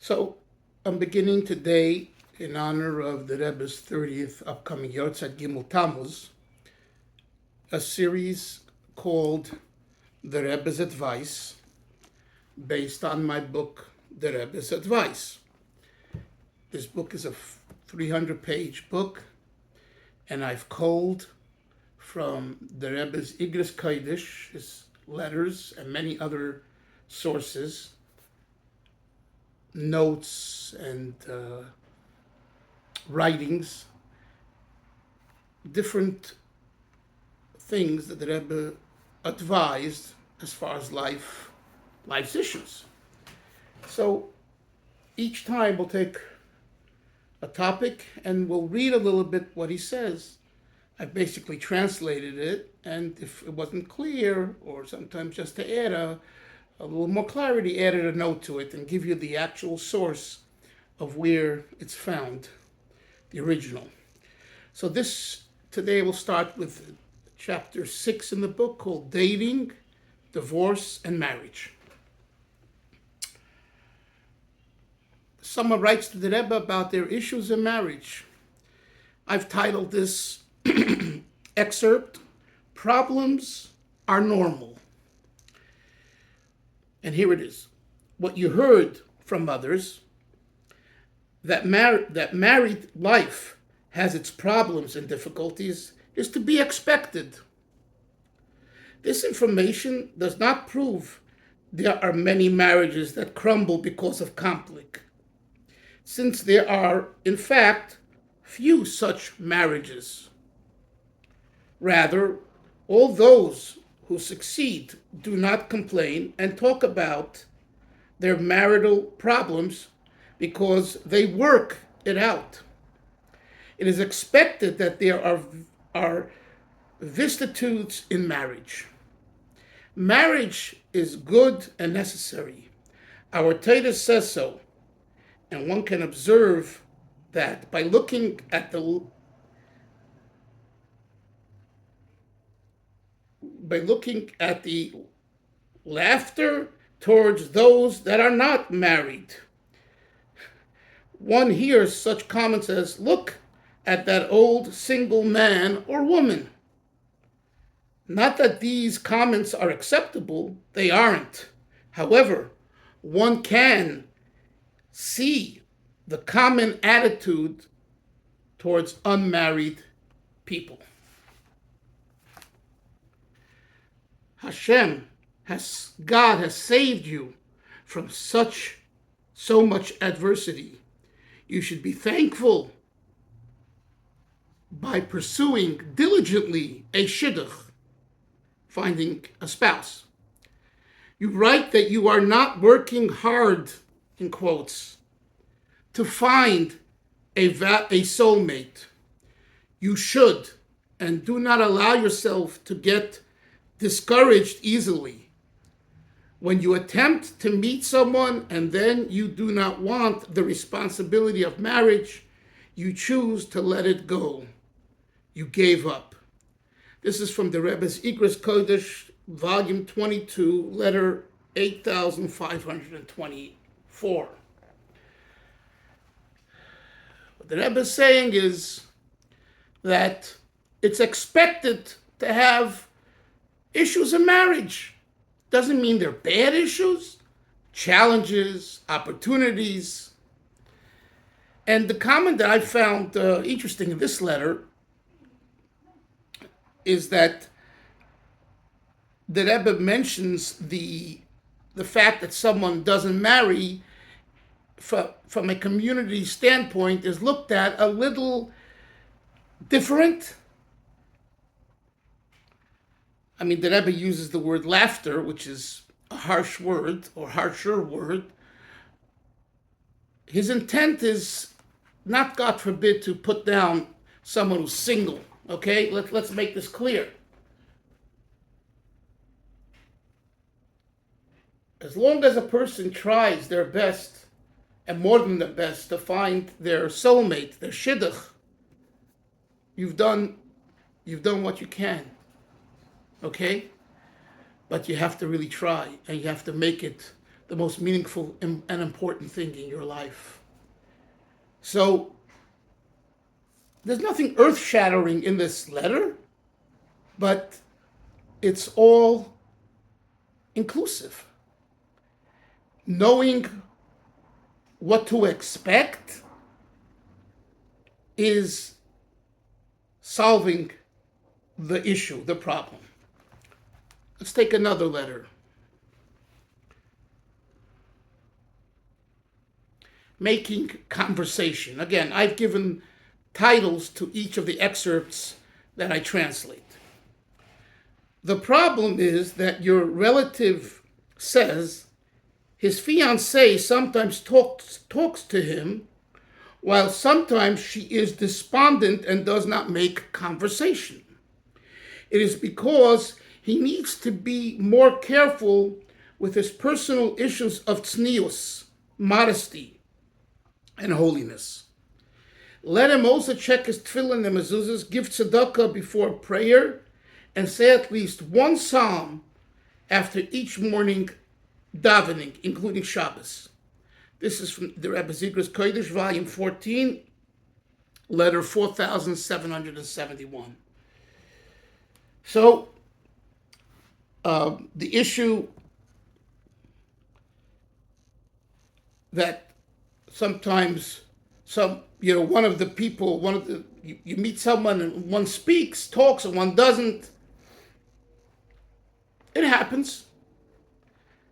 So I'm beginning today, in honor of the Rebbe's 30th upcoming Yortzeit Gimel Tammuz, a series called The Rebbe's Advice, based on my book, The Rebbe's Advice. This book is a 300-page book, and I've culled from the Rebbe's Igros Kodesh, his letters, and many other sources, notes and writings, different things that the Rebbe advised as far as life's issues. So each time we'll take a topic and we'll read a little bit what he says. I've basically translated it, and if it wasn't clear, or sometimes just to add a little more clarity, added a note to it and give you the actual source of where it's found, the original. So today we'll start with chapter 6 in the book, called Dating, Divorce, and Marriage. Someone writes to the Rebbe about their issues in marriage. I've titled this excerpt, Problems Are Normal. And here it is. What you heard from others, that married life has its problems and difficulties, is to be expected. This information does not prove there are many marriages that crumble because of conflict, since there are, in fact, few such marriages. Rather, all those who succeed do not complain and talk about their marital problems because they work it out. It is expected that there are vicissitudes in marriage. Marriage is good and necessary. Our Torah says so, and one can observe that by looking at the laughter towards those that are not married. One hears such comments as, "Look at that old single man or woman." Not that these comments are acceptable, they aren't. However, one can see the common attitude towards unmarried people. God has saved you from so much adversity. You should be thankful by pursuing diligently a shidduch, finding a spouse. You write that you are not working hard, in quotes, to find a soulmate. You should, and do not allow yourself to get discouraged easily. When you attempt to meet someone and then you do not want the responsibility of marriage, you choose to let it go. You gave up. This is from the Rebbe's Igros Kodesh, volume 22, letter 8524. What the Rebbe is saying is that it's expected to have issues in marriage. Doesn't mean they're bad issues, challenges, opportunities. And the comment that I found interesting in this letter is that the Rebbe mentions the fact that someone doesn't marry from a community standpoint is looked at a little different. I mean, the Rebbe uses the word laughter, which is a harsh word or harsher word. His intent is not, God forbid, to put down someone who's single. Okay, let's make this clear. As long as a person tries their best, and more than the best, to find their soulmate, their shidduch, you've done what you can. Okay? But you have to really try, and you have to make it the most meaningful and important thing in your life. So there's nothing earth-shattering in this letter, but it's all inclusive. Knowing what to expect is solving the issue, the problem. Let's take another letter. Making conversation. Again, I've given titles to each of the excerpts that I translate. The problem is that your relative says his fiancée sometimes talks to him, while sometimes she is despondent and does not make conversation. It is because he needs to be more careful with his personal issues of tznius, modesty, and holiness. Let him also check his tefillin and mezuzahs, give tzedakah before prayer, and say at least one psalm after each morning davening, including Shabbos. This is from the Rebbe Zigra's Kodesh, volume 14, letter 4771. So, the issue that sometimes one of the people, you meet someone and one speaks, talks, and one doesn't. It happens.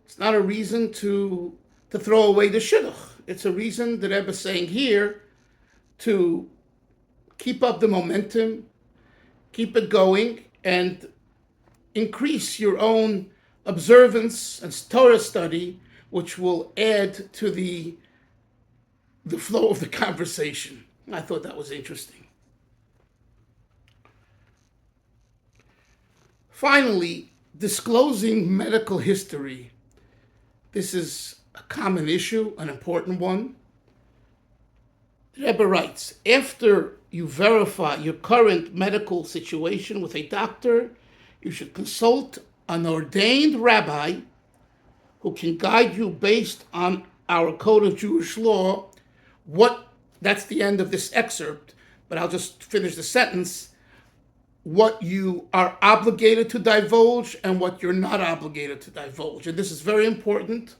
It's not a reason to throw away the shidduch. It's a reason, the Rebbe is saying here, to keep up the momentum, keep it going, and increase your own observance and Torah study, which will add to the flow of the conversation. I thought that was interesting. Finally, disclosing medical history. This is a common issue, an important one. The Rebbe writes, after you verify your current medical situation with a doctor, you should consult an ordained rabbi who can guide you based on our code of Jewish law. That's the end of this excerpt, but I'll just finish the sentence. What you are obligated to divulge and what you're not obligated to divulge. And this is very important.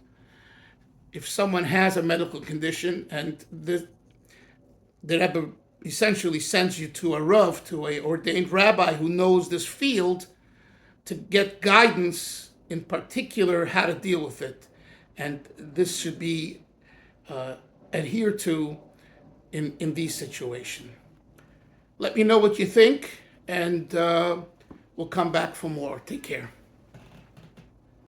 If someone has a medical condition and the Rebbe essentially sends you to a Rav, to an ordained rabbi who knows this field, to get guidance, in particular, how to deal with it. And this should be adhered to in these situations. Let me know what you think, and we'll come back for more. Take care.